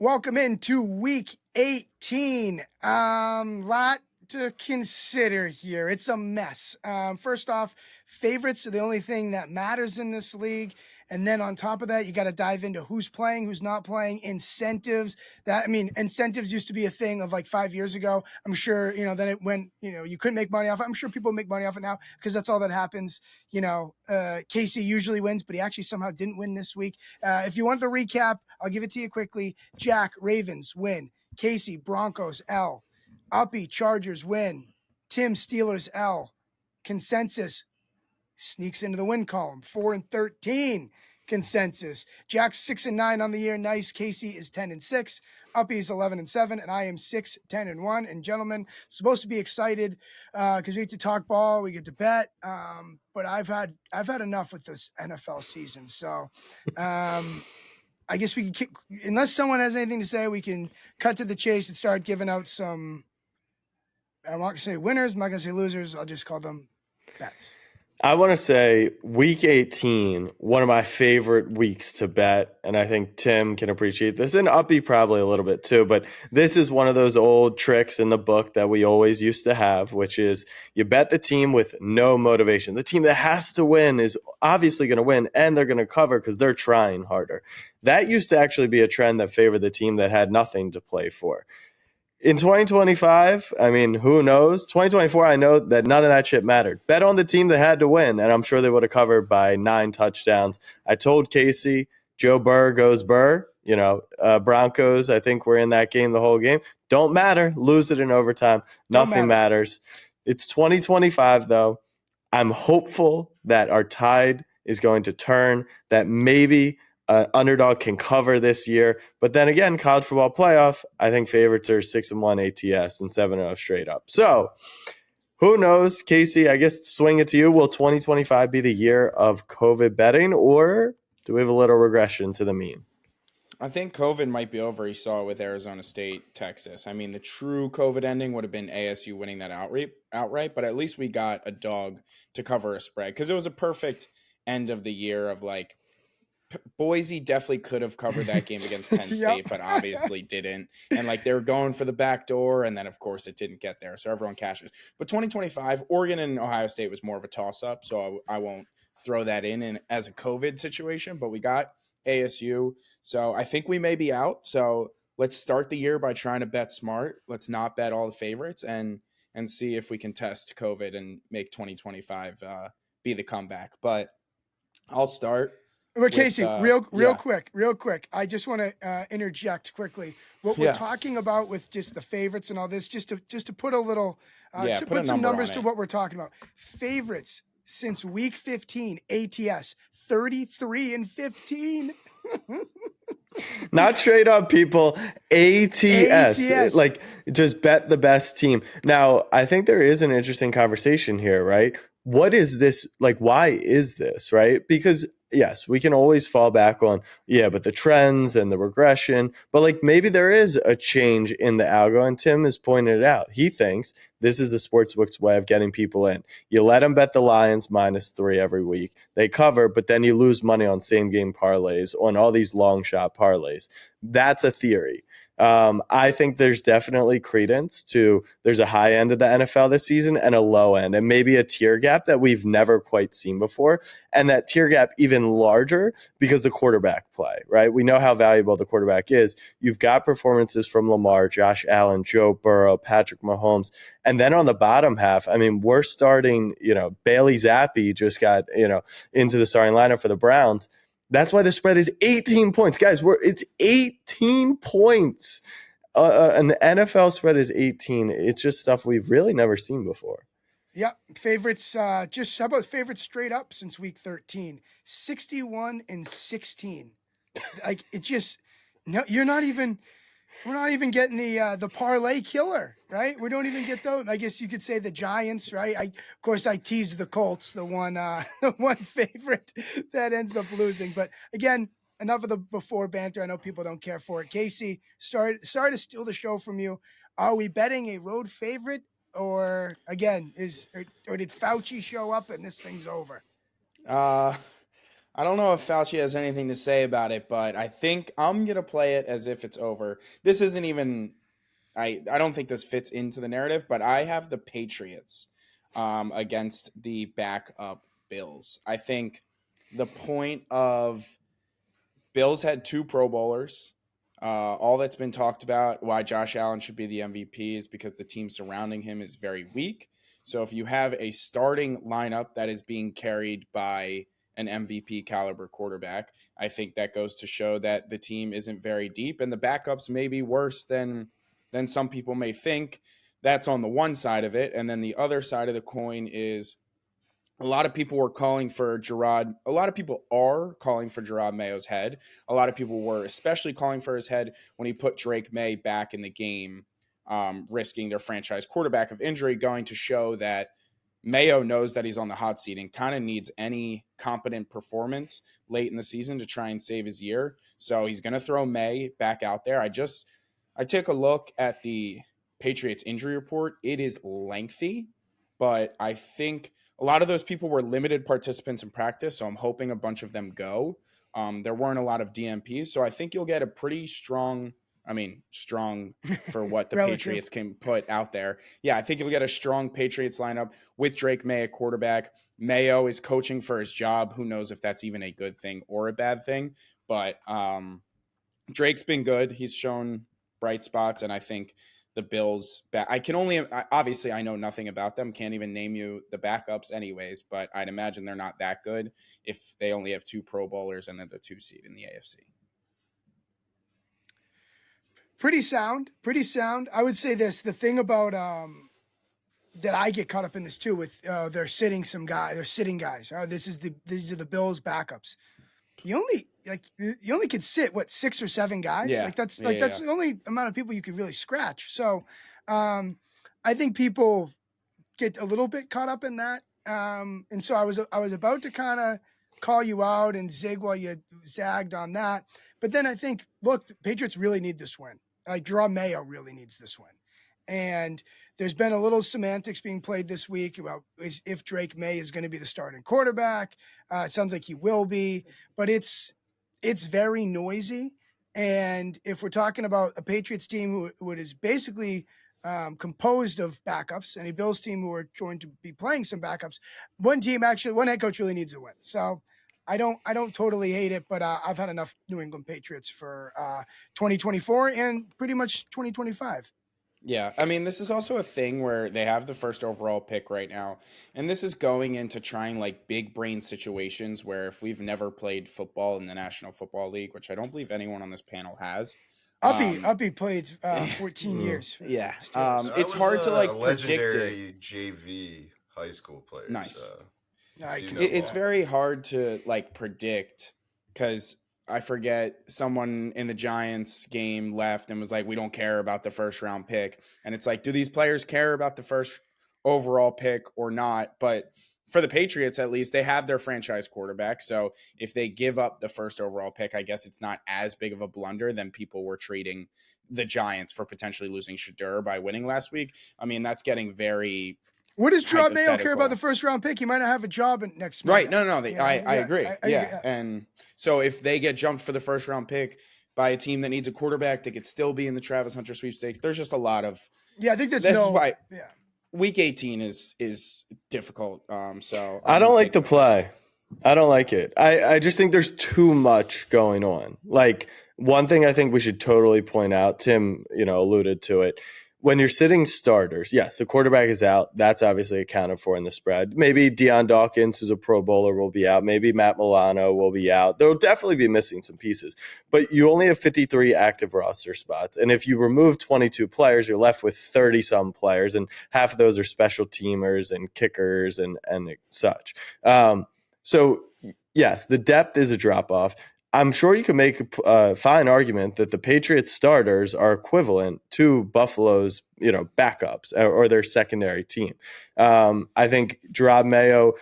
Welcome into week 18. Lot to consider here. It's a mess. First off, favorites are the only thing that matters in this league. And then on top of that, you got to dive into who's playing, who's not playing, incentives. Incentives used to be a thing of like 5 years ago. I'm sure, then it went, you couldn't make money off it. I'm sure people make money off it now because that's all that happens. Casey usually wins, but he actually somehow didn't win this week. If you want the recap, I'll give it to you quickly. Jack, Ravens, win. Casey, Broncos, L. Uppy, Chargers, win. Tim, Steelers, L. Consensus sneaks into the win column. 4-13 consensus. Jack's 6-9 on the year. Nice. Casey is 10-6. Uppy is 11-7, and I am 6-10-1. And gentlemen, supposed to be excited because we get to talk ball, we get to bet. But I've had enough with this NFL season. So I guess we can, unless someone has anything to say, we can cut to the chase and start giving out some. I'm not gonna say winners. I'm not gonna say losers. I'll just call them bets. I want to say week 18, one of my favorite weeks to bet, and I think Tim can appreciate this, and Uppy probably a little bit too, but this is one of those old tricks in the book that we always used to have, which is you bet the team with no motivation. The team that has to win is obviously going to win, and they're going to cover because they're trying harder. That used to actually be a trend that favored the team that had nothing to play for. In 2025, who knows? 2024, I know that none of that shit mattered. Bet on the team that had to win, and I'm sure they would have covered by 9 touchdowns. I told Casey, Joe Burr goes Burr. Broncos, I think we're in that game the whole game. Don't matter. Lose it in overtime. Nothing matters. It's 2025, though. I'm hopeful that our tide is going to turn, that maybe underdog can cover this year. But then again, college football playoff, I think favorites are 6-1 ATS and 7-0 straight up. So who knows? Casey, I guess swing it to you. Will 2025 be the year of COVID betting, or do we have a little regression to the mean? I think COVID might be over. You saw it with Arizona State, Texas. The true COVID ending would have been ASU winning that outright, but at least we got a dog to cover a spread because it was a perfect end of the year of like, Boise definitely could have covered that game against Penn State, but obviously didn't. And they were going for the back door, and then of course it didn't get there. So everyone cashes. But 2025, Oregon and Ohio State was more of a toss-up, so I won't throw that in as a COVID situation. But we got ASU, so I think we may be out. So let's start the year by trying to bet smart. Let's not bet all the favorites and see if we can test COVID and make 2025 be the comeback. But I'll start. Well, Casey, real quick. I just want to interject quickly. What we're talking about with just the favorites and all this, just to put a little, to put some numbers to what we're talking about. Favorites since week 15, ATS 33-15. Not straight up, people. ATS. Just bet the best team. Now, I think there is an interesting conversation here, right? What is this? Why is this, right? Because yes, we can always fall back on, but the trends and the regression, but maybe there is a change in the algo, and Tim has pointed it out. He thinks this is the sportsbook's way of getting people in. You let them bet the Lions -3 every week. They cover, but then you lose money on same game parlays, on all these long shot parlays. That's a theory. I think there's definitely credence to there's a high end of the NFL this season and a low end, and maybe a tier gap that we've never quite seen before. And that tier gap even larger because the quarterback play, right? We know how valuable the quarterback is. You've got performances from Lamar, Josh Allen, Joe Burrow, Patrick Mahomes. And then on the bottom half, we're starting, Bailey Zappi just got, into the starting lineup for the Browns. That's why the spread is 18 points. Guys, it's 18 points. An NFL spread is 18. It's just stuff we've really never seen before. Yep. Favorites, how about favorites straight up since week 13? 61-16. We're not even getting the parlay killer, right? We don't even get those. I guess you could say the Giants, right? Of course, I teased the Colts, the one favorite that ends up losing. But again, enough of the before banter. I know people don't care for it. Casey, sorry to steal the show from you. Are we betting a road favorite, or again, or did Fauci show up and this thing's over? I don't know if Fauci has anything to say about it, but I think I'm gonna play it as if it's over. This isn't even. I don't think this fits into the narrative, but I have the Patriots against the backup Bills. I think the point of Bills had two Pro Bowlers. All that's been talked about why Josh Allen should be the MVP is because the team surrounding him is very weak. So if you have a starting lineup that is being carried by an MVP caliber quarterback, I think that goes to show that the team isn't very deep, and the backups may be worse than some people may think. That's on the one side of it, and then the other side of the coin is a lot of people were calling for Gerard. A lot of people are calling for Gerard Mayo's head. A lot of people were especially calling for his head when he put Drake May back in the game, risking their franchise quarterback of injury, going to show that Mayo knows that he's on the hot seat and kind of needs any competent performance late in the season to try and save his year. So he's going to throw May back out there. I took a look at the Patriots injury report. It is lengthy, but I think a lot of those people were limited participants in practice, so I'm hoping a bunch of them go. There weren't a lot of DMPs, so I think you'll get a pretty strong for what the Patriots can put out there. Yeah, I think you'll get a strong Patriots lineup with Drake May at quarterback. Mayo is coaching for his job. Who knows if that's even a good thing or a bad thing? But Drake's been good. He's shown bright spots, and I think the Bills obviously I know nothing about them. Can't even name you the backups anyways, but I'd imagine they're not that good if they only have two Pro Bowlers and then the 2 seed in the AFC. Pretty sound. I would say this, the thing about that I get caught up in this too with they're sitting guys. These are the Bills backups. You only could sit 6 or 7 guys. Yeah. That's the only amount of people you could really scratch. So I think people get a little bit caught up in that. And so I was about to kind of call you out and zig while you zagged on that. But then I think, look, the Patriots really need this win. Gerard Mayo really needs this win. And there's been a little semantics being played this week about if Drake May is going to be the starting quarterback. It sounds like he will be, but it's very noisy. And if we're talking about a Patriots team who is basically composed of backups and a Bills team who are going to be playing some backups, one head coach really needs a win. So I don't totally hate it, but I've had enough New England Patriots for 2024 and pretty much 2025. Yeah, I mean, this is also a thing where they have the first overall pick right now, and this is going into trying like big brain situations where if we've never played football in the National Football League, which I don't believe anyone on this panel has. Uppy played 14 years. Yeah, it's hard to like a legendary JV high school player. Nice. So. It's very hard to like predict because I forget someone in the Giants game left and was like, we don't care about the first round pick. And it's like, do these players care about the first overall pick or not? But for the Patriots, at least, they have their franchise quarterback. So if they give up the first overall pick, I guess it's not as big of a blunder than people were treating the Giants for potentially losing Shadur by winning last week. I mean, that's getting very... What does Gerard Mayo care about the first round pick? He might not have a job next month. Right. No. I agree. Yeah. And so if they get jumped for the first round pick by a team that needs a quarterback, they could still be in the Travis Hunter sweepstakes. There's just a lot of. Yeah, I think that's why. Yeah. Week 18 is difficult. So I don't like the play. I don't like it. I just think there's too much going on. Like one thing I think we should totally point out, Tim, alluded to it. When you're sitting starters, yes, the quarterback is out. That's obviously accounted for in the spread. Maybe Deion Dawkins, who's a Pro Bowler, will be out. Maybe Matt Milano will be out. They'll definitely be missing some pieces. But you only have 53 active roster spots. And if you remove 22 players, you're left with 30-some players. And half of those are special teamers and kickers and such. So, yes, the depth is a drop-off. I'm sure you can make a fine argument that the Patriots starters are equivalent to Buffalo's, backups or their secondary team. I think Gerard Mayo,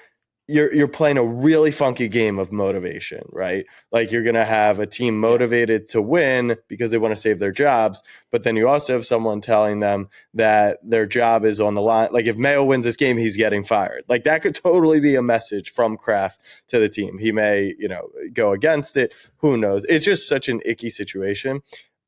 you're playing a really funky game of motivation, right? Like you're going to have a team motivated to win because they want to save their jobs, but then you also have someone telling them that their job is on the line. Like if Mayo wins this game, he's getting fired. Like that could totally be a message from Kraft to the team. He may, go against it. Who knows? It's just such an icky situation.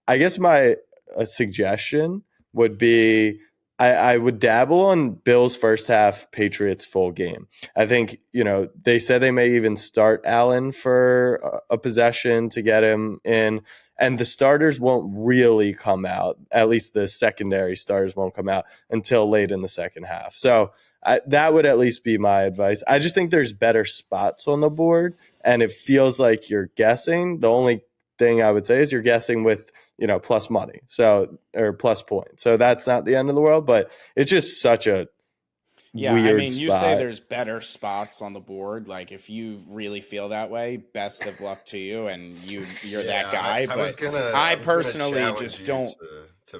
I guess my suggestion would be I would dabble on Bills first half, Patriots full game. I think, they said they may even start Allen for a possession to get him in, and the starters won't really come out. At least the secondary starters won't come out until late in the second half. So that would at least be my advice. I just think there's better spots on the board, and it feels like you're guessing. The only thing I would say is you're guessing with plus money, or plus points. So that's not the end of the world, but it's just such a weird you spot. say there's better spots on the board. Like if you really feel that way, best of luck to you, and you're that guy. I personally just don't.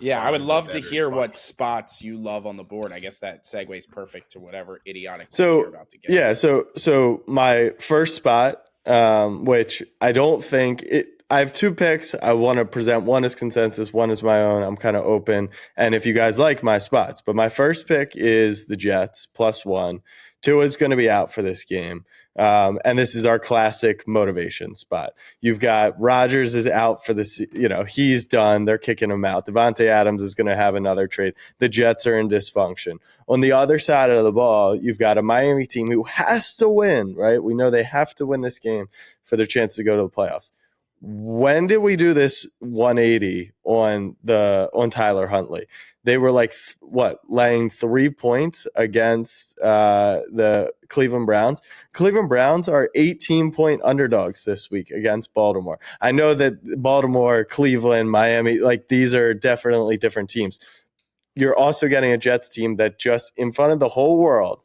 I would love to hear what spots you love on the board. I guess that segues perfect to whatever idiotic you're about to get. Yeah, so my first spot, which I don't think it. I have two picks. I want to present one as consensus, one as my own. I'm kind of open. And if you guys like my spots, but my first pick is the Jets +1. Tua is going to be out for this game. And this is our classic motivation spot. You've got Rodgers is out for this, he's done. They're kicking him out. Devontae Adams is going to have another trade. The Jets are in dysfunction. On the other side of the ball, you've got a Miami team who has to win, right? We know they have to win this game for their chance to go to the playoffs. When did we do this 180 on Tyler Huntley? They were laying 3 points against the Cleveland Browns. Cleveland Browns are 18-point underdogs this week against Baltimore. I know that Baltimore, Cleveland, Miami, these are definitely different teams. You're also getting a Jets team that just in front of the whole world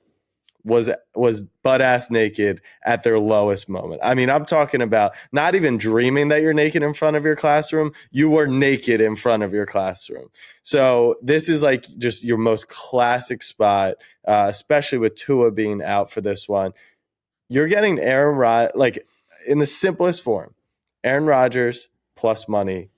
was butt-ass naked at their lowest moment. I mean, I'm talking about not even dreaming that you're naked in front of your classroom. You were naked in front of your classroom. So this is just your most classic spot, especially with Tua being out for this one. You're getting Aaron Rodgers, in the simplest form, Aaron Rodgers plus money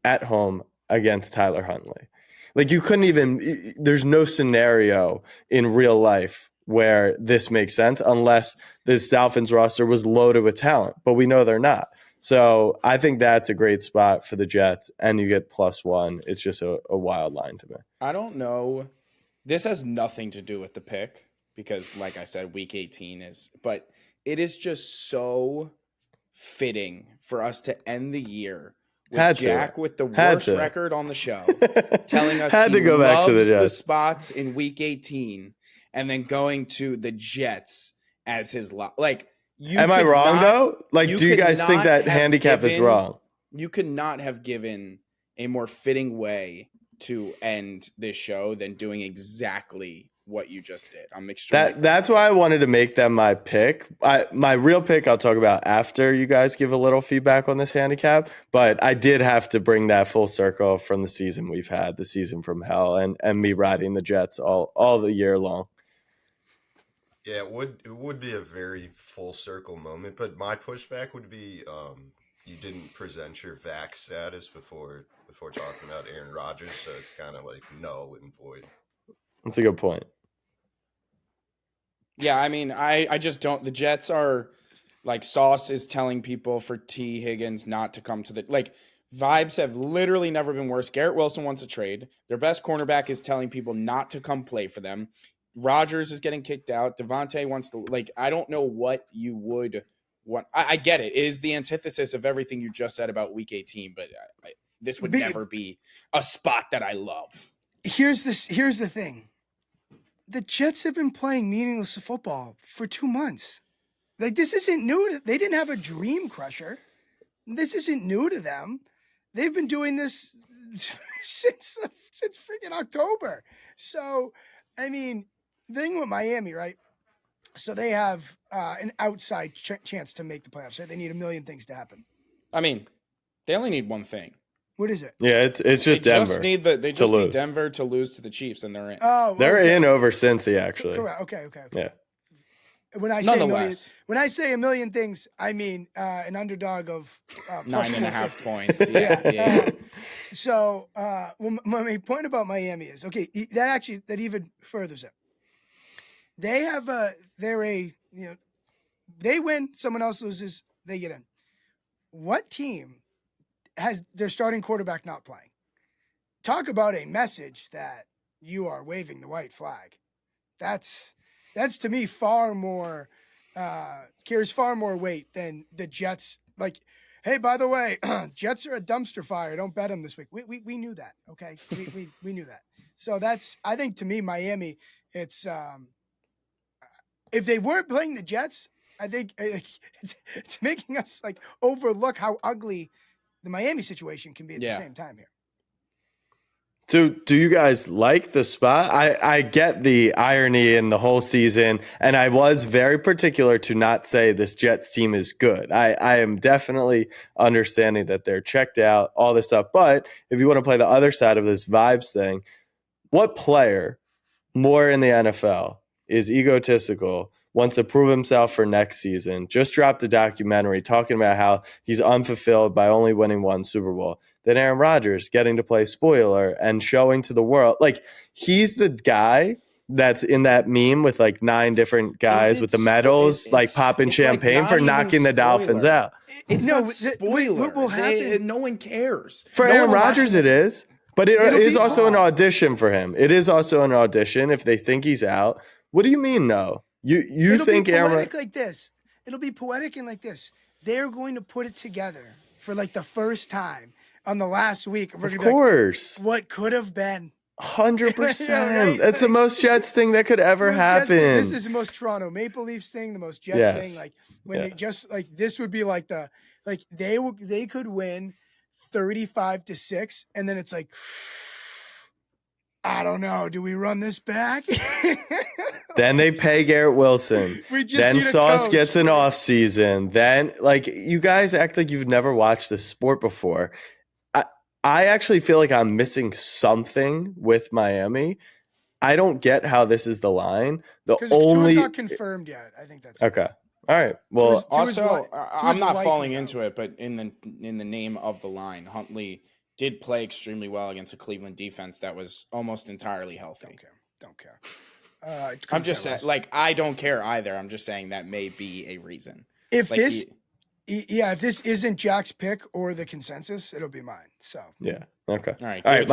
at home against Tyler Huntley. You couldn't even – there's no scenario in real life where this makes sense unless this Dolphins roster was loaded with talent, but we know they're not. So I think that's a great spot for the Jets, and you get +1. It's just a wild line to me. I don't know. This has nothing to do with the pick because, like I said, Week 18 but it is just so fitting for us to end the year with Jack with the worst record on the show, telling us he loves the spots in Week 18. And then going to the Jets as his lot. Am I wrong though? Do you guys think that handicap is wrong? You could not have given a more fitting way to end this show than doing exactly what you just did. I'm extremely that's why I wanted to make them my pick. My real pick I'll talk about after you guys give a little feedback on this handicap. But I did have to bring that full circle from the season we've had, the season from hell, and me riding the Jets all the year long. Yeah, it would be a very full circle moment, but my pushback would be you didn't present your vax status before talking about Aaron Rodgers, so it's kind of null and void. That's a good point. Yeah, I mean, I just don't. The Jets are Sauce is telling people for T. Higgins not to come to the vibes have literally never been worse. Garrett Wilson wants a trade. Their best cornerback is telling people not to come play for them. Rodgers is getting kicked out. Devontae wants to I don't know what you would want. I get it. It is the antithesis of everything you just said about Week 18, but this would never be a spot that I love. Here's the thing. The Jets have been playing meaningless football for 2 months. This isn't new. They didn't have a dream crusher. This isn't new to them. They've been doing this since freaking October. So, I mean, the thing with Miami, right? So they have an outside chance to make the playoffs. Right? They need a million things to happen. I mean, they only need one thing. What is it? Yeah, it's just Denver. They just need Denver to lose to the Chiefs, and they're in. Oh, they're in over Cincy, actually. Correct. Okay. Yeah. when I say Nonetheless, when I say a million things, I mean an underdog of plus 9.5 450. points. Yeah. So, my point about Miami is that even furthers it. They have they win, someone else loses, they get in. What team has their starting quarterback not playing? Talk about a message that you are waving the white flag. That's to me far more carries far more weight than the Jets. Like, hey, by the way, Jets are a dumpster fire. Don't bet them this week. We knew that. Okay, we knew that. So I think to me, Miami. It's if they weren't playing the Jets, I think it's making us like overlook how ugly the Miami situation can be at the same time here. So do you guys like the spot? I get the irony in the whole season, and I was very particular to not say this Jets team is good. I am definitely understanding that they're checked out, all this stuff. But if you want to play the other side of this vibes thing, what player more in the NFL is egotistical, wants to prove himself for next season, just dropped a documentary talking about how he's unfulfilled by only winning one Super Bowl, than Aaron Rodgers getting to play spoiler and showing to the world? Like, he's the guy that's in that meme with like 9 different guys with the medals, like popping champagne for knocking the Dolphins out. It's not spoiler. What will happen? No one cares. For Aaron Rodgers, it is. But it is also an audition for him. It is also an audition if they think he's out. What do you mean, no? You think Aaron? Aaron? It'll be poetic like this. It'll be poetic and like this. They're going to put it together for like the first time on the last week. Of course. Like, what could have been? 100%. Yeah, right? That's the most Jets thing that could ever happen. This is the most Toronto Maple Leafs thing, the most Jets thing. Like when it just like this would be like they could win 35-6, and then it's like, I don't know. Do we run this back? Then they pay Garrett Wilson. Then Sauce gets an off season. Then, like, you guys act like you've never watched this sport before. I actually feel like I'm missing something with Miami. I don't get how this is the line. Because Tua's not confirmed yet. I think that's okay. All right. Well, I'm not falling into it, but in the name of the line, Huntley did play extremely well against a Cleveland defense that was almost entirely healthy. Don't care. I'm just saying, like, I don't care either. I'm just saying that may be a reason. If this isn't Jack's pick or the consensus, it'll be mine. So yeah. Okay. All right. All right.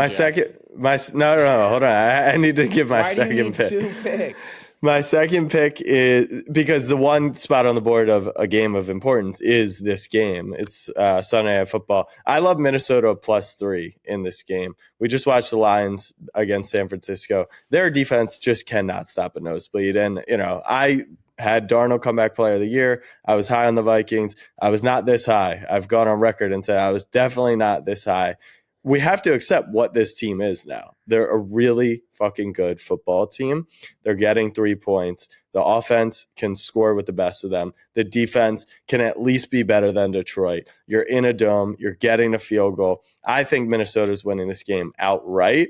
No. Hold on. I need to give my second pick. 2 picks? My second pick is because the one spot on the board of a game of importance is this game. It's Sunday Night Football. I love Minnesota +3 in this game. We just watched the Lions against San Francisco. Their defense just cannot stop a nosebleed. And, I had Darnold comeback player of the year. I was high on the Vikings. I was not this high. I've gone on record and said I was definitely not this high. We have to accept what this team is now. They're a really fucking good football team. They're getting 3 points. The offense can score with the best of them. The defense can at least be better than Detroit. You're in a dome. You're getting a field goal. I think Minnesota's winning this game outright.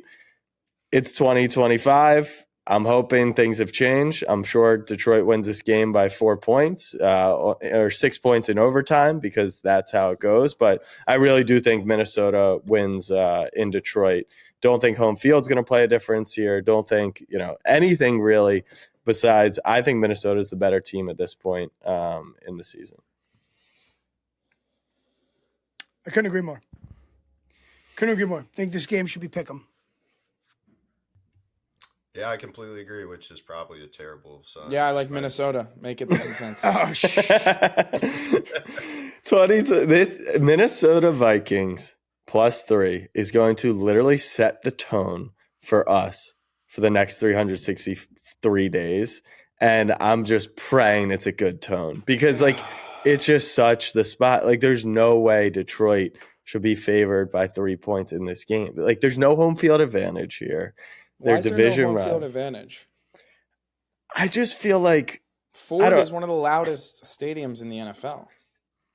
It's 2025. I'm hoping things have changed. I'm sure Detroit wins this game by 4 points or 6 points in overtime because that's how it goes. But I really do think Minnesota wins in Detroit. Don't think home field's going to play a difference here. Don't think anything really besides I think Minnesota is the better team at this point in the season. I couldn't agree more. I think this game should be pick'em. Yeah, I completely agree, which is probably a terrible sign. Yeah, I like Minnesota. Make it the consensus. Oh, shit. This Minnesota Vikings +3 is going to literally set the tone for us for the next 363 days. And I'm just praying it's a good tone because, like, it's just such the spot. Like, there's no way Detroit should be favored by 3 points in this game. Like, there's no home field advantage here. Why is there no home field advantage? I just feel like Ford is one of the loudest stadiums in the NFL.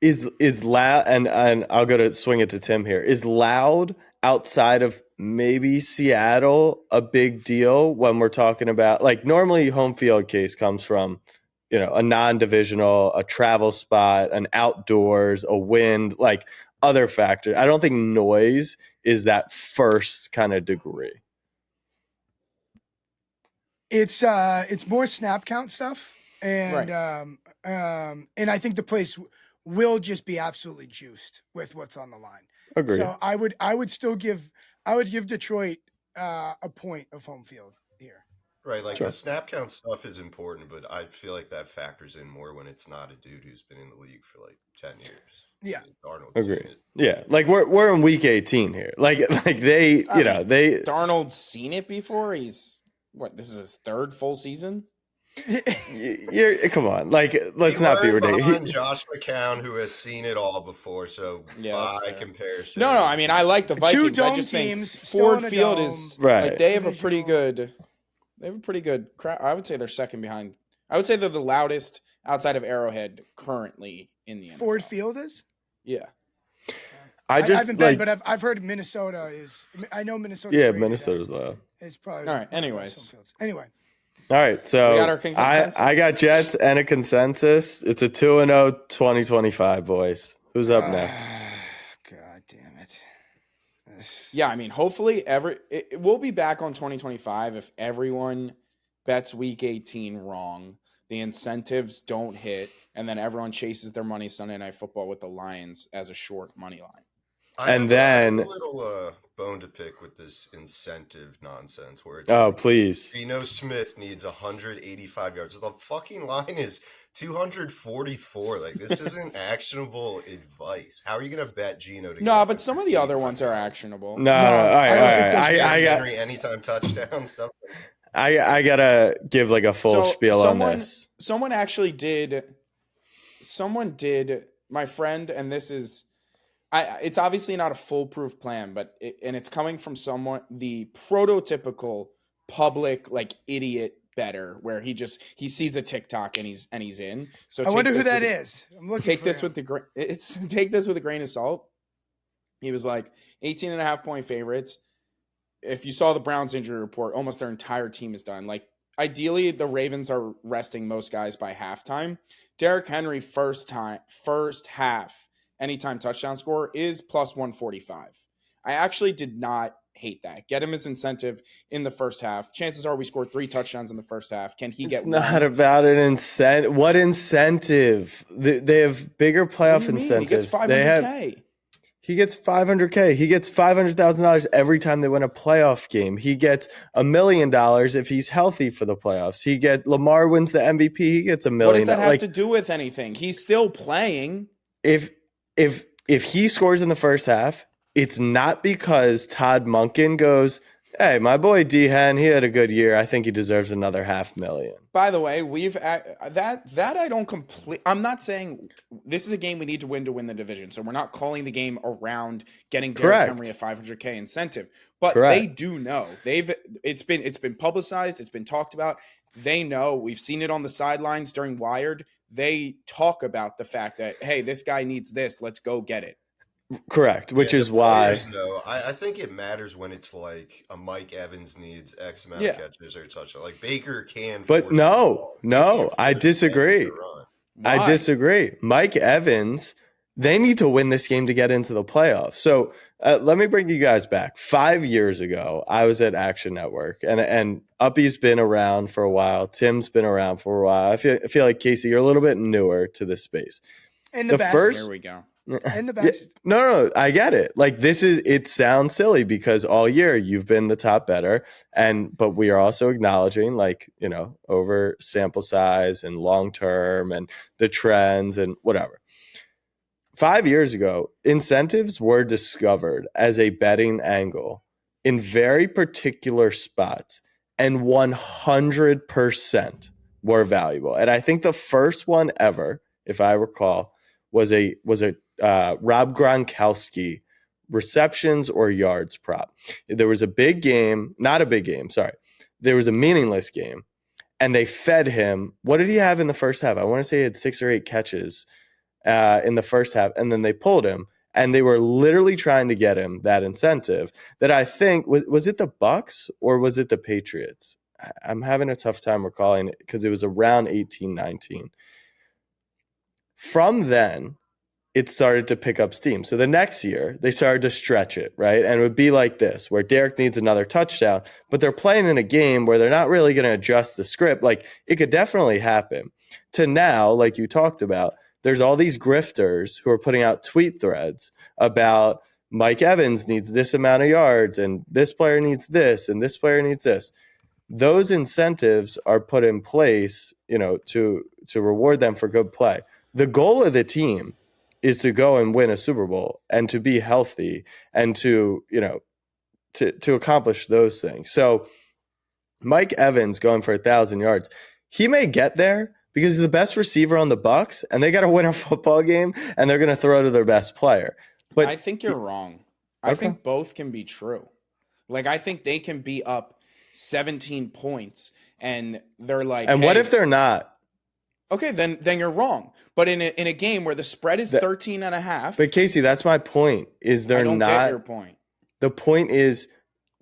Is loud, and I'll go to swing it to Tim here. Is loud outside of maybe Seattle a big deal when we're talking about, like, normally home field case comes from a non-divisional, a travel spot, an outdoors, a wind, like other factors. I don't think noise is that first kind of degree. It's more snap count stuff, and and I think the place will just be absolutely juiced with what's on the line. Agreed. So I would give Detroit a point of home field here. Right, like Sure. the snap count stuff is important, but I feel like that factors in more when it's not a dude who's been in the league for like 10 years. Yeah. Darnold's seen Agreed. it. Yeah, like we're in week 18 here. Like they, they Darnold's seen it before. He's this is his third full season. you're come on, like let's not be ridiculous. Behind Josh McCown, who has seen it all before, so by comparison, no. I mean, I like the Vikings. Two dome I just teams, think still Ford in a Field dome. is Right. Like, they have a pretty good. They have a pretty good crowd. I would say they're second behind. I would say they're the loudest outside of Arrowhead currently in the NFL. Ford Field is. Yeah. I haven't been, but I've heard Minnesota is. I know Minnesota. Yeah, Minnesota's loud. It's probably all right. Anyways. Anyway. All right, so we got our consensus. I got Jets and a consensus. It's a 2-0 2025, boys. Who's up next? God damn it. Yeah, I mean, hopefully we'll be back on 2025 if everyone bets week 18 wrong, the incentives don't hit, and then everyone chases their money Sunday Night Football with the Lions as a short money line. I have a little bone to pick with this incentive nonsense where it's please. Geno Smith needs 185 yards. The fucking line is 244. Like, this isn't actionable advice. How are you going to bet Geno to No, but some of the other ones are actionable. No. All right. I got Henry anytime touchdown stuff. I gotta give like a full spiel on this. Someone did. My friend, and this is. It's obviously not a foolproof plan, but it's coming from someone, the prototypical public like idiot better, where he sees a TikTok and he's in. So I wonder who that is. I'm looking. Take this with a grain of salt. He was like 18.5-point favorites. If you saw the Browns injury report, almost their entire team is done. Like ideally, the Ravens are resting most guys by halftime. Derrick Henry first half. Anytime touchdown score is plus 145. I actually did not hate that. Get him his incentive in the first half. Chances are we scored 3 touchdowns in the first half. Can he get It's not about an incentive. What incentive? They have bigger playoff incentives. He gets $500K. He gets $500,000 every time they win a playoff game. He gets $1 million if he's healthy for the playoffs. Lamar wins the MVP. He gets $1 million. What does that have to do with anything? He's still playing. If he scores in the first half, it's not because Todd Monken goes, hey, my boy D-Hen, he had a good year. I think he deserves another $500,000. By the way, I don't I'm not saying this is a game we need to win the division. So we're not calling the game around getting Derrick Henry a $500K incentive. But they do know. It's been publicized, it's been talked about. They know. We've seen it on the sidelines during Wired. They talk about the fact that, hey, this guy needs this. Let's go get it. Correct, which is why. No, I think it matters when it's like a Mike Evans needs X amount of catches or touchdown. Like Baker can. But no, I disagree. I disagree. Mike Evans, they need to win this game to get into the playoffs. So let me bring you guys back. 5 years ago, I was at Action Network, and Uppy's been around for a while. Tim's been around for a while. I feel like, Casey, you're a little bit newer to this space. In the best. Here we go. In the best. Yeah, no, I get it. Like it sounds silly because all year you've been the top better, but we are also acknowledging over sample size and long term and the trends and whatever. 5 years ago, incentives were discovered as a betting angle in very particular spots, and 100% were valuable. And I think the first one ever, if I recall, was a Rob Gronkowski receptions or yards prop. There was a big game, not a big game, sorry. There was a meaningless game, and they fed him. What did he have in the first half? I want to say he had 6 or 8 catches in the first half, and then they pulled him, and they were literally trying to get him that incentive that I think was it the Bucks or was it the Patriots? I'm having a tough time recalling it because it was around 18, 19. From then, it started to pick up steam. So the next year, they started to stretch it, right? And it would be like this, where Derek needs another touchdown, but they're playing in a game where they're not really going to adjust the script. Like, it could definitely happen. To now, like you talked about, there's all these grifters who are putting out tweet threads about Mike Evans needs this amount of yards, and this player needs this, and this player needs this. Those incentives are put in place, to reward them for good play. The goal of the team is to go and win a Super Bowl and to be healthy and to accomplish those things. So Mike Evans going for 1,000 yards, he may get there because he's the best receiver on the Bucs, and they got to win a football game, and they're going to throw to their best player. But I think you're wrong. I think both can be true. Like, I think they can be up 17 points, and they're like, and what if they're not? Okay, then you're wrong. But in a game where the spread is 13 and a half. But Casey, that's my point. Is they're I don't not get your point. The point is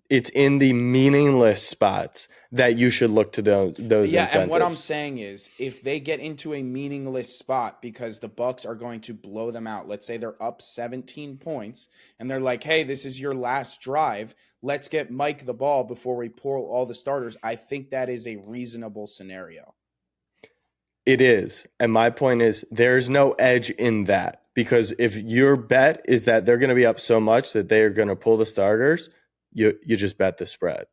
it's in the meaningless spots that you should look to those incentives. And what I'm saying is if they get into a meaningless spot because the Bucs are going to blow them out, let's say they're up 17 points and they're like, hey, this is your last drive. Let's get Mike the ball before we pull all the starters. I think that is a reasonable scenario. It is. And my point is there's no edge in that, because if your bet is that they're going to be up so much that they are going to pull the starters, you just bet the spread.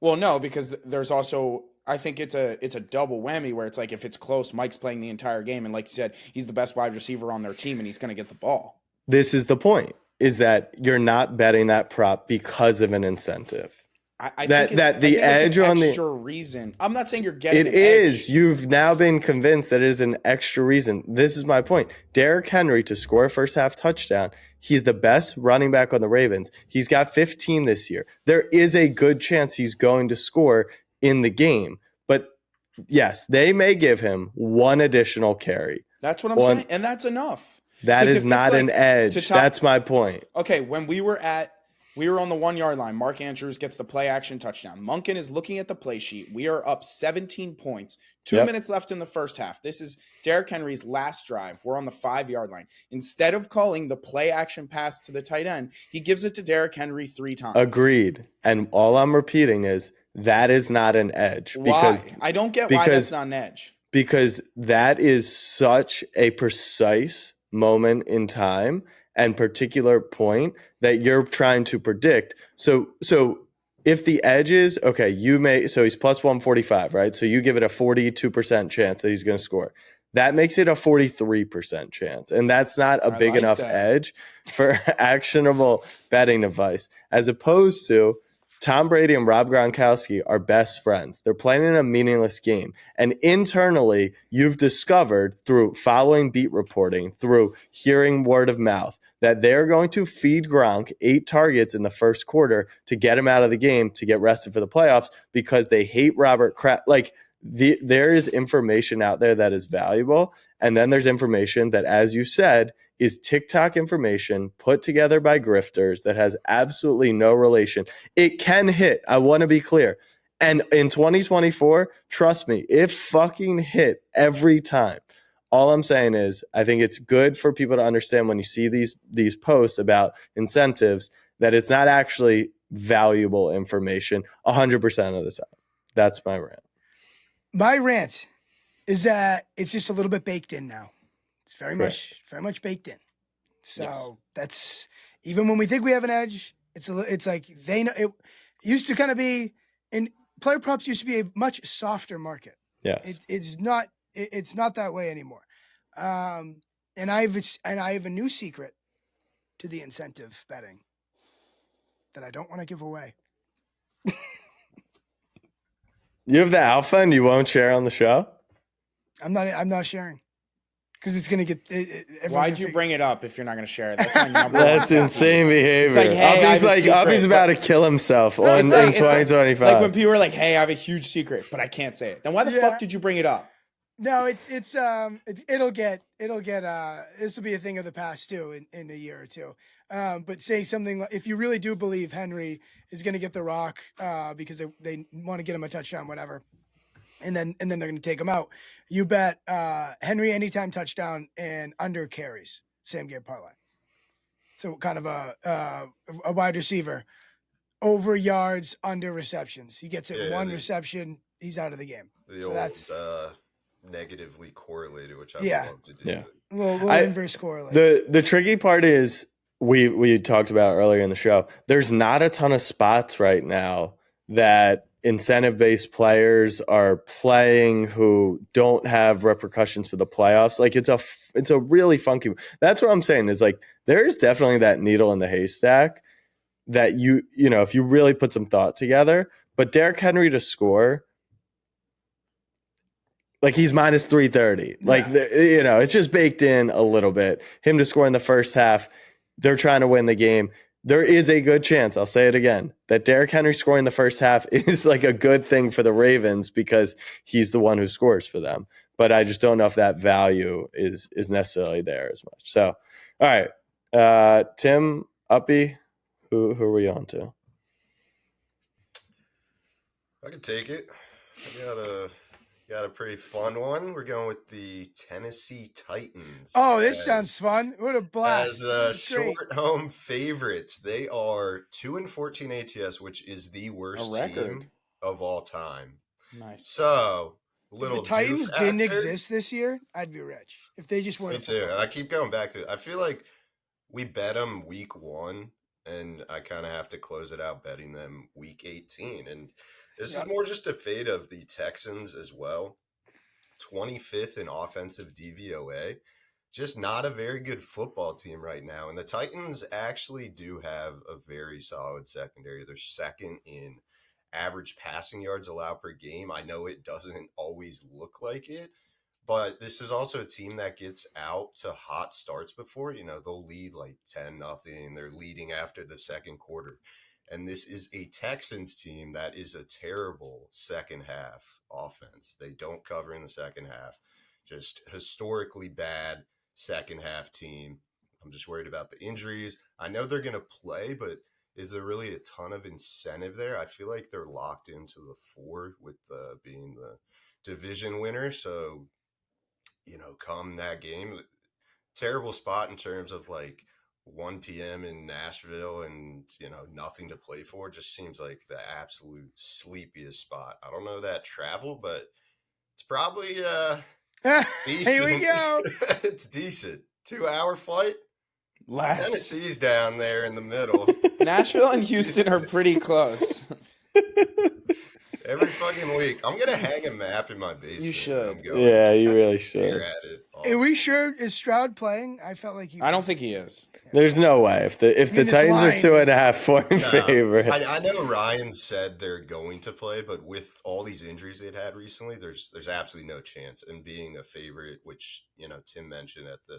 Well, no, because there's also, I think it's a double whammy where it's like if it's close, Mike's playing the entire game. And like you said, he's the best wide receiver on their team and he's going to get the ball. This is the point, is that you're not betting that prop because of an incentive. I think the edge on the extra reason. I'm not saying you're getting it is. You've now been convinced that it is an extra reason. This is my point. Derrick Henry to score a first half touchdown. He's the best running back on the Ravens. He's got 15 this year. There is a good chance he's going to score in the game. But yes, they may give him one additional carry. That's what I'm saying, and that's enough. That is not an edge. That's my point. Okay, when we were on the 1 yard line. Mark Andrews gets the play action touchdown. Monken is looking at the play sheet. We are up 17 points. 2 minutes left in the first half. This is Derrick Henry's last drive. We're on the 5 yard line. Instead of calling the play action pass to the tight end, he gives it to Derrick Henry 3 times. Agreed. And all I'm repeating is that is not an edge. Why? I don't get why that's not an edge. Because that is such a precise moment in time and particular point that you're trying to predict. So if the edge is, okay, so he's plus 145, right? So you give it a 42% chance that he's going to score. That makes it a 43% chance. And that's not a big enough edge for actionable betting advice, as opposed to Tom Brady and Rob Gronkowski are best friends. They're playing in a meaningless game. And internally, you've discovered through following beat reporting, through hearing word of mouth, that they're going to feed Gronk 8 targets in the first quarter to get him out of the game to get rested for the playoffs because they hate Robert Kraft. There is information out there that is valuable. And then there's information that, as you said, is TikTok information put together by grifters that has absolutely no relation. It can hit. I want to be clear. And in 2024, trust me, it fucking hit every time. All I'm saying is I think it's good for people to understand when you see these posts about incentives that it's not actually valuable information 100% of the time. That's my rant. My rant is that it's just a little bit baked in now. It's very much baked in. So that's, even when we think we have an edge, it's like they know. It used to kind of be, and player props used to be a much softer market. Yes, it's not that way anymore. And I have a new secret to the incentive betting that I don't want to give away. You have the alpha and you won't share on the show? I'm not sharing. Because it's going to get... Why'd you bring it up if you're not going to share it? That's my number That's insane behavior. It's like, hey, Uppy's about to kill himself in 2025. Like when people are like, hey, I have a huge secret, but I can't say it. Then why the fuck did you bring it up? No, it'll get this will be a thing of the past too in a year or two. But saying something like, if you really do believe Henry is going to get the rock because they want to get him a touchdown, whatever, and then they're going to take him out, you bet Henry anytime touchdown and under carries, same game parlay. So kind of a wide receiver, over yards, under receptions. He gets it one reception, he's out of the game. So that's negatively correlated, which I love to do. Yeah. A little inverse correlate. The tricky part is we talked about earlier in the show. There's not a ton of spots right now that incentive-based players are playing who don't have repercussions for the playoffs. Like it's a really funky. That's what I'm saying is like there's definitely that needle in the haystack that you know if you really put some thought together. But Derrick Henry to score, like he's minus 330. Like it's just baked in a little bit. Him to score in the first half, they're trying to win the game. There is a good chance, I'll say it again, that Derrick Henry scoring the first half is like a good thing for the Ravens because he's the one who scores for them. But I just don't know if that value is necessarily there as much. So, all right. Tim, Uppy, who are we on to? I can take it. I got a pretty fun one. We're going with the Tennessee Titans. Oh, this sounds fun. What a blast. As short home favorites. They are 2-14 ATS, which is the worst team of all time. Nice. So, if the Titans didn't exist this year, I'd be rich. If they just weren't. Me too. And I keep going back to it. I feel like we bet them week 1, and I kind of have to close it out betting them week 18. And this is more just a fade of the Texans as well. 25th in offensive DVOA. Just not a very good football team right now. And the Titans actually do have a very solid secondary. They're second in average passing yards allowed per game. I know it doesn't always look like it, but this is also a team that gets out to hot starts before. They'll lead like 10-0. They're leading after the second quarter. And this is a Texans team that is a terrible second half offense. They don't cover in the second half. Just historically bad second half team. I'm just worried about the injuries. I know they're going to play, but is there really a ton of incentive there? I feel like they're locked into the 4 with being the division winner. So, come that game, terrible spot in terms of like 1 p.m. in Nashville and, nothing to play for. Just seems like the absolute sleepiest spot. I don't know that travel, but it's probably decent. Here we go. It's decent. 2-hour flight. Less. Tennessee's down there in the middle. Nashville and Houston are pretty close. Every fucking week. I'm going to hang a map in my basement. You should. Yeah, you really should. Are we sure? Is Stroud playing? I felt like he was. I don't think he is. There's no way. If the Titans are 2.5-point favorites. I know Ryan said they're going to play, but with all these injuries they've had recently, there's absolutely no chance. And being a favorite, which, Tim mentioned at the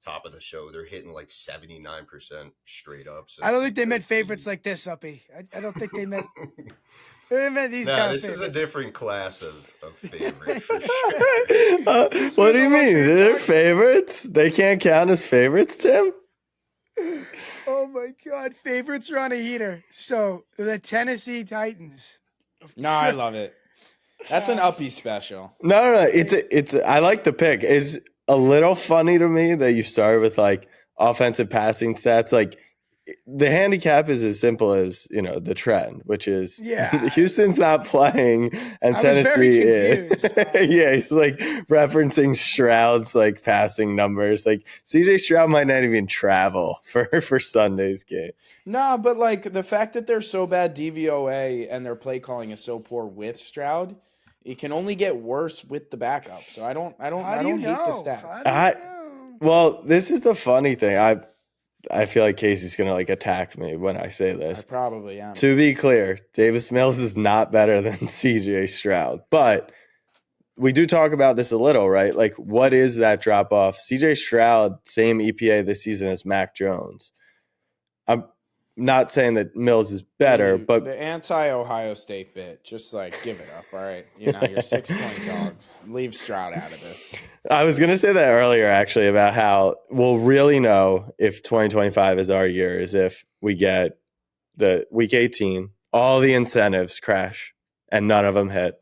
top of the show, they're hitting like 79% straight up. So I don't think they meant favorites like this, Uppy. I don't think they meant... They meant these kind of this favorites. is a different class of favorite for sure. What do you mean? They're favorites? They can't count as favorites, Tim? Oh my God. Favorites are on a heater. So the Tennessee Titans. No, I love it. That's an Uppy special. No. It's I like the pick. It's a little funny to me that you started with like offensive passing stats. Like the handicap is as simple as, the trend, which is Houston's not playing and Tennessee is. Yeah, he's like referencing Stroud's like passing numbers. Like CJ Stroud might not even travel for Sunday's game. No, but like the fact that they're so bad DVOA and their play calling is so poor with Stroud, it can only get worse with the backup. So I don't hate the stats. Well, this is the funny thing. I feel like Casey's going to like attack me when I say this. I probably am. To be clear, Davis Mills is not better than CJ Stroud, but we do talk about this a little, right? Like what is that drop off? CJ Stroud, same EPA this season as Mac Jones. not saying that Mills is better, but the anti-Ohio State bit, just like give it up, all right? You're 6-point dogs. Leave Stroud out of this. I was going to say that earlier, actually, about how we'll really know if 2025 is our year is if we get the week 18, all the incentives crash and none of them hit.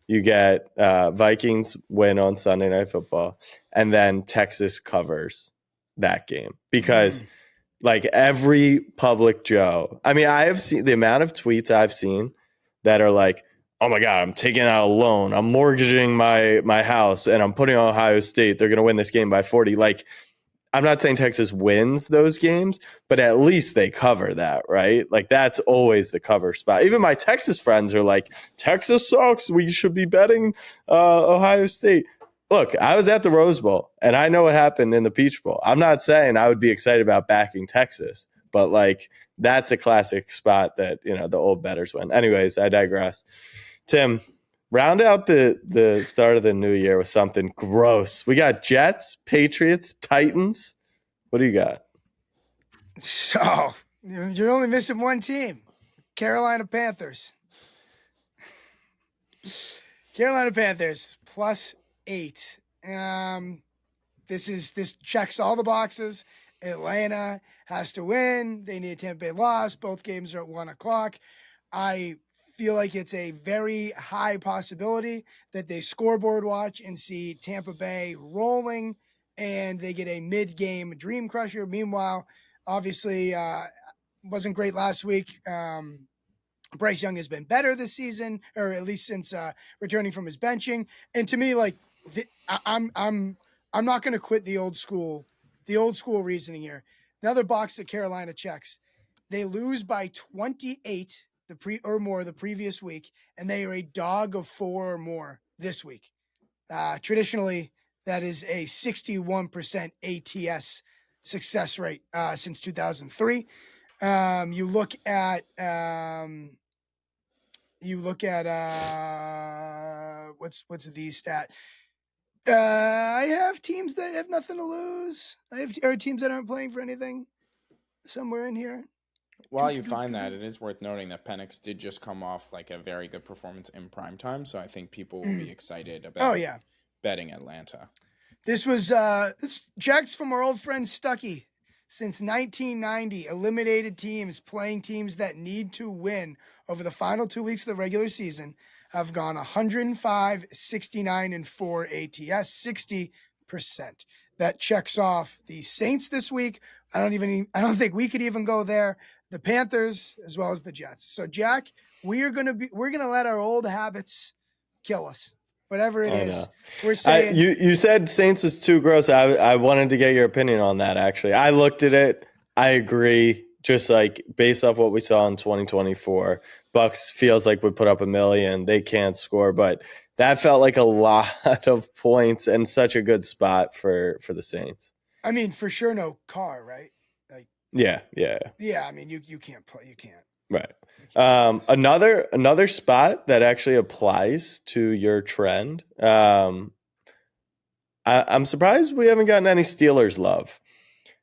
You get Vikings win on Sunday Night Football, and then Texas covers that game because like every public Joe, I mean, I have seen the amount of tweets I've seen that are like, oh my God, I'm taking out a loan. I'm mortgaging my house and I'm putting on Ohio State. They're going to win this game by 40. Like, I'm not saying Texas wins those games, but at least they cover that, right? Like, that's always the cover spot. Even my Texas friends are like, Texas sucks. We should be betting Ohio State. Look, I was at the Rose Bowl, and I know what happened in the Peach Bowl. I'm not saying I would be excited about backing Texas, but, like, that's a classic spot that, the old bettors win. Anyways, I digress. Tim, round out the start of the new year with something gross. We got Jets, Patriots, Titans. What do you got? So, you're only missing one team, Carolina Panthers. Carolina Panthers +8. This checks all the boxes. Atlanta has to win. They need a Tampa Bay loss. Both games are at 1:00. I feel like it's a very high possibility that they scoreboard watch and see Tampa Bay rolling and they get a mid-game dream crusher. Meanwhile, obviously, wasn't great last week. Bryce Young has been better this season, or at least since returning from his benching. And to me, like, I'm not going to quit the old school reasoning here. Another box that Carolina checks. They lose by 28 the previous week, and they are a dog of 4 or more this week. Traditionally, that is a 61% ATS success rate since 2003. You look at what's the stat? I have teams that have nothing to lose. I have teams that aren't playing for anything somewhere in here. While you find that, it is worth noting that Penix did just come off like a very good performance in primetime, so I think people will be excited about betting Atlanta. This was this checks from our old friend Stuckey. Since 1990, eliminated teams playing teams that need to win over the final 2 weeks of the regular season have gone 105, 69, and 4 ATS, 60%. That checks off the Saints this week. I don't think we could even go there. The Panthers as well as the Jets. So Jack, we're gonna let our old habits kill us. Whatever it is, we're saying. You said Saints was too gross. I wanted to get your opinion on that, actually. I looked at it. I agree. Just like based off what we saw in 2024, Bucks feels like we put up 1 million. They can't score, but that felt like a lot of points and such a good spot for the Saints. I mean, for sure, no Carr, right? Like, yeah. I mean, you can't play. You can't. Right. Another spot that actually applies to your trend. I'm surprised we haven't gotten any Steelers love.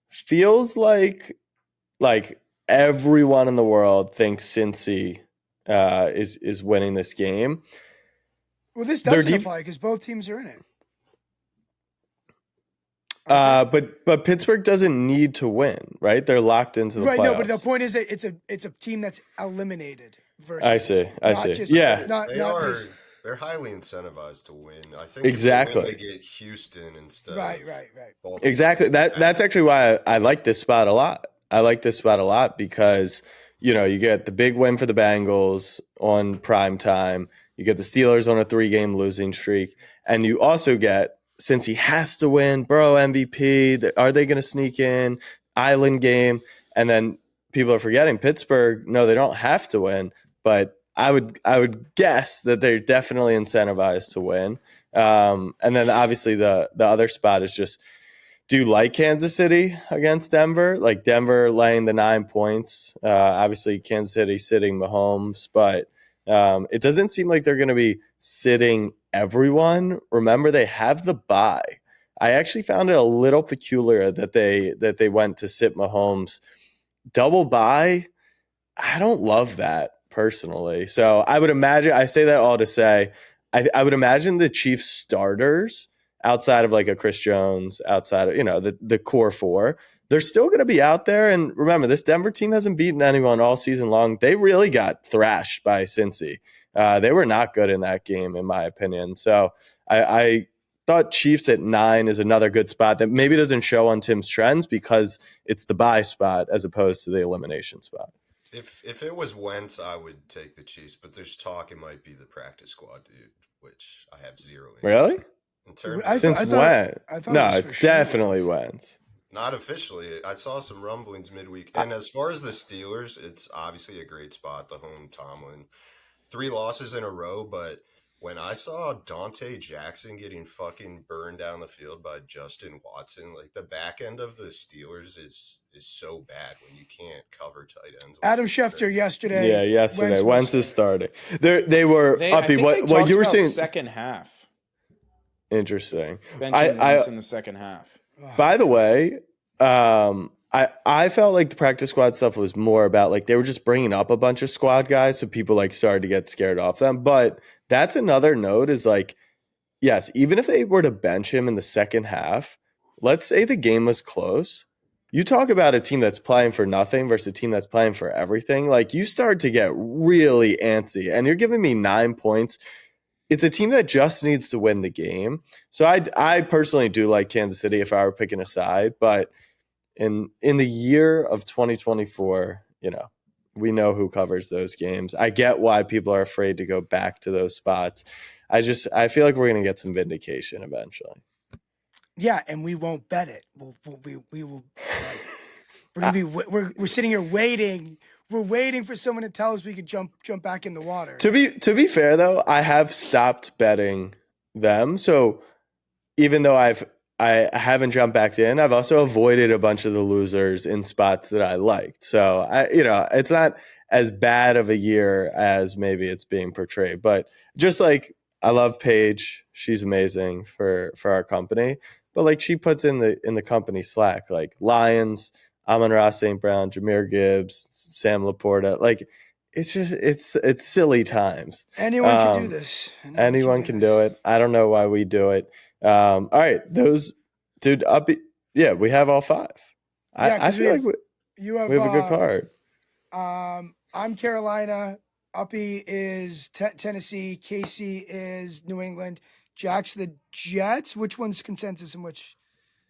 Feels like everyone in the world thinks Cincy is winning this game. Well, this doesn't apply because both teams are in it. But Pittsburgh doesn't need to win, right? They're locked into the playoffs. No, but the point is that it's a team that's eliminated. Versus I see. They're highly incentivized to win. I think exactly. They get Houston instead. Right. Baltimore. Exactly. That's actually why I like this spot a lot. I like this spot a lot because you get the big win for the Bengals on prime time. You get the Steelers on a 3-game losing streak, and you also get, since he has to win, Burrow MVP, are they going to sneak in? Island game. And then people are forgetting Pittsburgh. No, they don't have to win, but I would guess that they're definitely incentivized to win. And then obviously the other spot is just, do you like Kansas City against Denver? Like Denver laying the 9 points. Obviously Kansas City sitting Mahomes, but it doesn't seem like they're going to be sitting everyone. Remember, they have the bye. I actually found it a little peculiar that they went to sit Mahomes. Double bye. I don't love that personally. So I would imagine, I say that all to say, I would imagine the Chiefs starters outside of like a Chris Jones, outside of, the core four, they're still going to be out there. And remember, this Denver team hasn't beaten anyone all season long. They really got thrashed by Cincy. They were not good in that game, in my opinion. So I thought Chiefs at 9 is another good spot that maybe doesn't show on Tim's trends because it's the bye spot as opposed to the elimination spot. If it was Wentz, I would take the Chiefs, but there's talk it might be the practice squad dude, which I have zero interest Really? in terms I of, Since when? I thought No, it was it's for sure definitely Wentz. Wentz. not officially. I saw some rumblings midweek. And as far as the Steelers, it's obviously a great spot, the home Tomlin. 3 losses in a row, but when I saw Dante Jackson getting fucking burned down the field by Justin Watson, like the back end of the Steelers is so bad when you can't cover tight ends. Adam Schefter yesterday. Yeah, yesterday. Wentz is starting. They were I Uppy. think What talked you were about saying? second half. Interesting. Benching Wentz in the second half. By the way, I felt like the practice squad stuff was more about like they were just bringing up a bunch of squad guys, so people like started to get scared off them. But that's another note is like, yes, even if they were to bench him in the second half, let's say the game was close. You talk about a team that's playing for nothing versus a team that's playing for everything. Like you start to get really antsy, and you're giving me 9 points. It's a team that just needs to win the game. So I personally do like Kansas City if I were picking a side, but in the year of 2024, we know who covers those games. I get why people are afraid to go back to those spots. I feel like we're going to get some vindication eventually. Yeah, and we won't bet it. We will. We're gonna be. We're sitting here waiting. We're waiting for someone to tell us we could jump back in the water. To be fair though, I have stopped betting them. So even though I haven't jumped back in, I've also avoided a bunch of the losers in spots that I liked. So it's not as bad of a year as maybe it's being portrayed. But just like I love Paige, she's amazing for our company. But like she puts in the company slack, like Lions, Amon-Ra St. Brown, Jahmyr Gibbs, Sam Laporta. Like it's just it's silly times. Anyone can do this. Anyone can do it. I don't know why we do it. All right, those dude up. Yeah, we have all 5. Yeah, I feel like we have a good card. I'm Carolina. Uppy is Tennessee. Casey is New England. Jack's the Jets. Which one's consensus and which?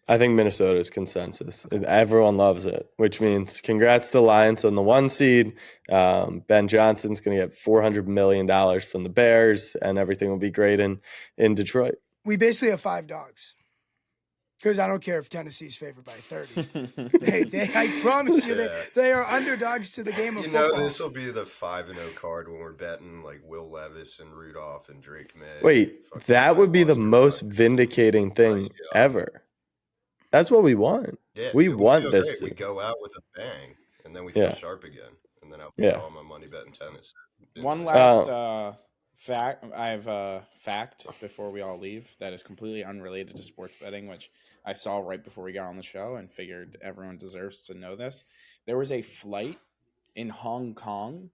I think Minnesota's consensus. Everyone loves it, which means congrats to Lions on the 1 seed. Ben Johnson's going to get $400 million from the Bears, and everything will be great in Detroit. We basically have 5 dogs. Because I don't care if Tennessee's favored by 30. I promise you, they are underdogs to the game of football. This will be the 5-0 card when we're betting like Will Levis and Rudolph and Drake May. Wait, that would be the most vindicating thing ever. That's what we want. Yeah, we want this. We go out with a bang, and then we feel sharp again. And then I'll put all my money betting tennis. One last fact. I have a fact before we all leave that is completely unrelated to sports betting, which I saw right before we got on the show and figured everyone deserves to know this. There was a flight in Hong Kong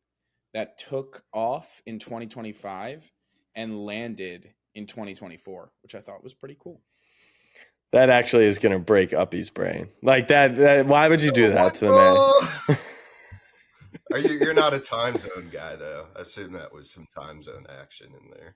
that took off in 2025 and landed in 2024, which I thought was pretty cool. That actually is going to break Uppy's brain. Like that why would you do that to the man? You're not a time zone guy, though. I assume that was some time zone action in there.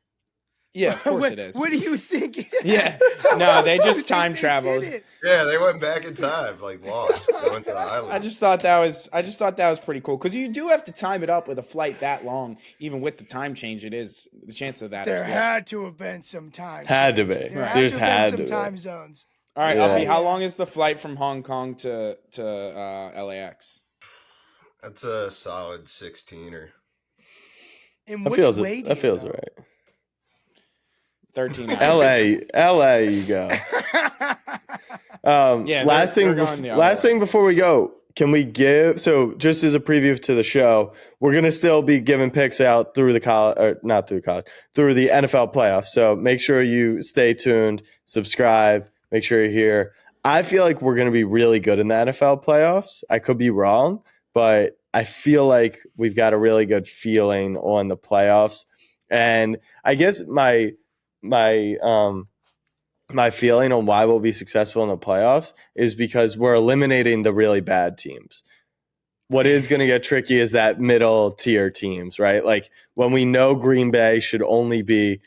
Yeah, of course it is. What do you think? Yeah. No, they just time traveled. Yeah, they went back in time, like lost. They went to the island. I just thought that was pretty cool because you do have to time it up with a flight that long, even with the time change. It is the chance of that. There had to have been some time. Had to be. There just had to be some time zones. All right, Uppy, how long is the flight from Hong Kong to LAX? That's a solid 16er. That feels right. 13 hours. LA, you go. Last thing before we go, can we give, so just as a preview to the show, we're going to still be giving picks out through the through the NFL playoffs. So make sure you stay tuned, subscribe, make sure you're here. I feel like we're going to be really good in the NFL playoffs. I could be wrong, but I feel like we've got a really good feeling on the playoffs. And I guess my feeling on why we'll be successful in the playoffs is because we're eliminating the really bad teams. What is going to get tricky is that middle tier teams, right? Like when we know Green Bay should only be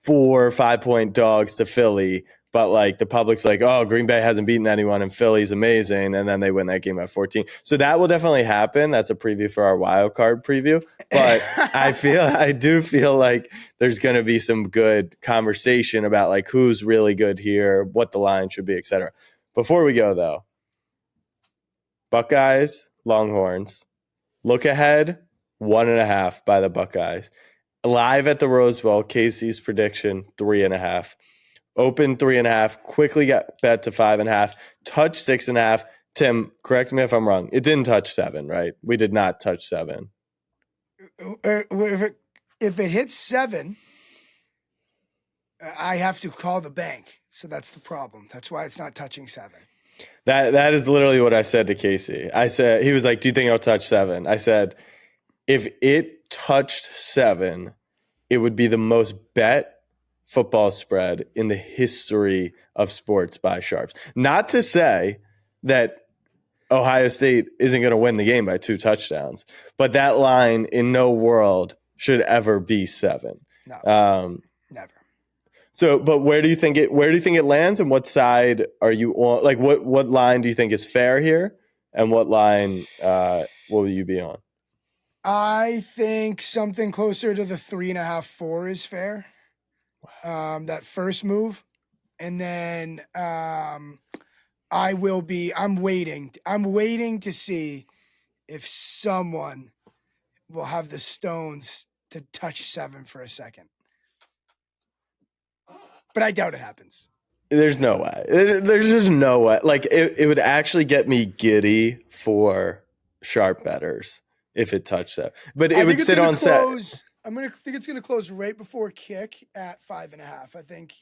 4 or 5 point dogs to Philly, but like the public's like, oh, Green Bay hasn't beaten anyone and Philly's amazing. And then they win that game by 14. So that will definitely happen. That's a preview for our wild card preview. But I do feel like there's going to be some good conversation about like who's really good here, what the line should be, et cetera. Before we go though, Buckeyes, Longhorns, look ahead, 1.5 by the Buckeyes. Live at the Rose Bowl, Casey's prediction, 3.5. Open 3.5, quickly got bet to 5.5, touch 6.5. Tim, correct me if I'm wrong. It didn't touch 7, right? We did not touch 7. If it hits 7, I have to call the bank. So that's the problem. That's why it's not touching 7. That is literally what I said to Casey. I said, he was like, do you think it'll touch 7? I said, if it touched 7, it would be the most bet football spread in the history of sports by sharps. Not to say that Ohio State isn't going to win the game by 2 touchdowns, but that line in no world should ever be 7. No, never. So, but where do you think it lands, and what side are you on? Like, what line do you think is fair here, and what line will you be on? I think something closer to the 3.5, 4 is fair. That first move, and then I'm waiting to see if someone will have the stones to touch 7 for a second. But I doubt it happens. There's no way. There's just no way. Like it would actually get me giddy for sharp bettors if it touched that. But it would sit on set. I think it's going to close right before kick at 5.5. I think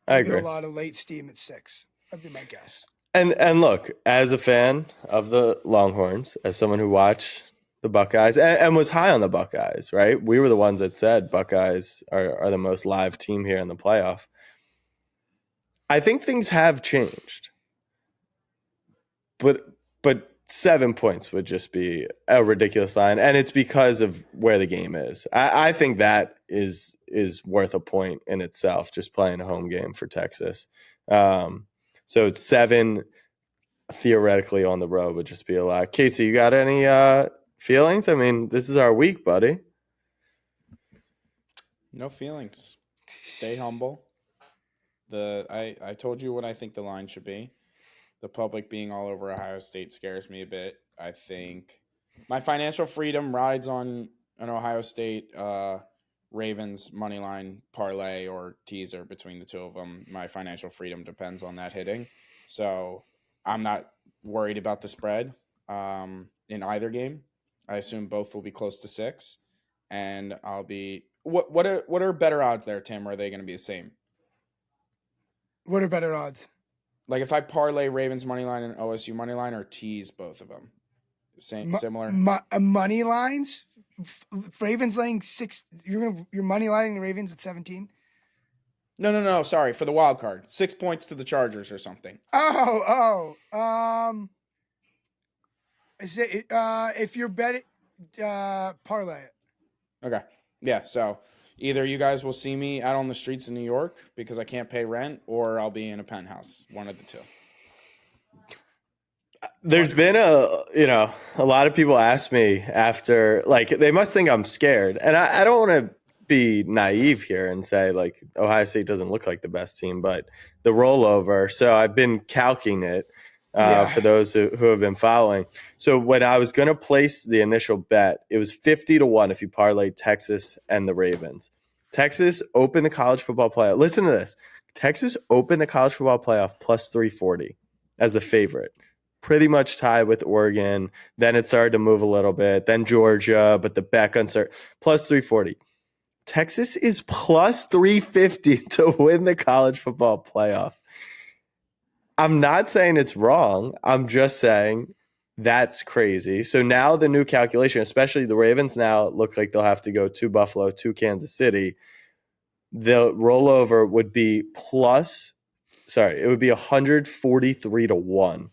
I agree. Get a lot of late steam at 6. That'd be my guess. And look, as a fan of the Longhorns, as someone who watched the Buckeyes and was high on the Buckeyes, right? We were the ones that said Buckeyes are the most live team here in the playoff. I think things have changed. But 7 points would just be a ridiculous line, and it's because of where the game is. I think that is worth a point in itself, just playing a home game for Texas. So it's 7 theoretically on the road would just be a lot. Casey, you got any feelings? I mean, this is our week, buddy. No feelings. Stay humble. I told you what I think the line should be. The public being all over Ohio State scares me a bit. I think my financial freedom rides on an Ohio State Ravens money line parlay or teaser between the two of them. My financial freedom depends on that hitting. So I'm not worried about the spread in either game. I assume both will be close to 6. And I'll be what are better odds there, Tim? Or are they going to be the same? What are better odds? Like if I parlay Ravens money line and OSU money line, or tease both of them, similar. Money lines, Ravens laying 6. You're money lining the Ravens at 17. No. Sorry for the wild card. 6 points to the Chargers or something. If you're betting, parlay it. Okay. Yeah. So either you guys will see me out on the streets of New York because I can't pay rent, or I'll be in a penthouse. One of the two. There's been a lot of people ask me after, like, they must think I'm scared. And I don't want to be naive here and say, like, Ohio State doesn't look like the best team, but the rollover. So I've been calcing it for those who have been following. So when I was going to place the initial bet, it was 50-1 if you parlay Texas and the Ravens. Texas opened the college football playoff. Listen to this. Texas opened the college football playoff plus 340 as the favorite. Pretty much tied with Oregon. Then it started to move a little bit. Then Georgia, but the back uncertain. Plus 340. Texas is plus 350 to win the college football playoff. I'm not saying it's wrong. I'm just saying That's crazy. So now the new calculation, especially the Ravens now look like they'll have to go to Buffalo, to Kansas City. The rollover would be it would be 143 to 1.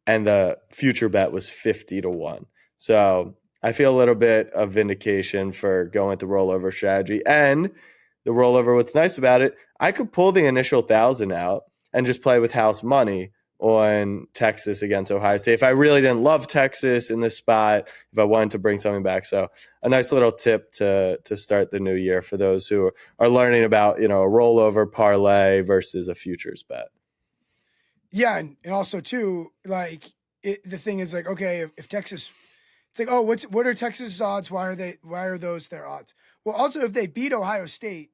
And the future bet was 50 to 1. So I feel a little bit of vindication for going with the rollover strategy. And the rollover, what's nice about it, I could pull the initial 1,000 out and just play with house money on Texas against Ohio State if I really didn't love Texas in this spot, if I wanted to bring something back. So a nice little tip to start the new year for those who are learning about, a rollover parlay versus a futures bet. Yeah, and also too, like the thing is like, okay, if Texas, it's like, oh, what are Texas' odds? Why are those their odds? Well, also if they beat Ohio State,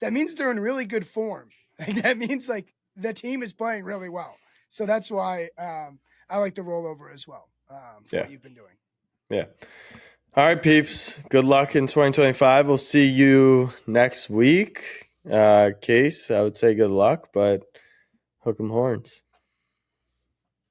that means they're in really good form. Like that means like the team is playing really well. So that's why I like the rollover as well for what you've been doing. Yeah. All right, peeps. Good luck in 2025. We'll see you next week. Case, I would say good luck, but hook 'em horns.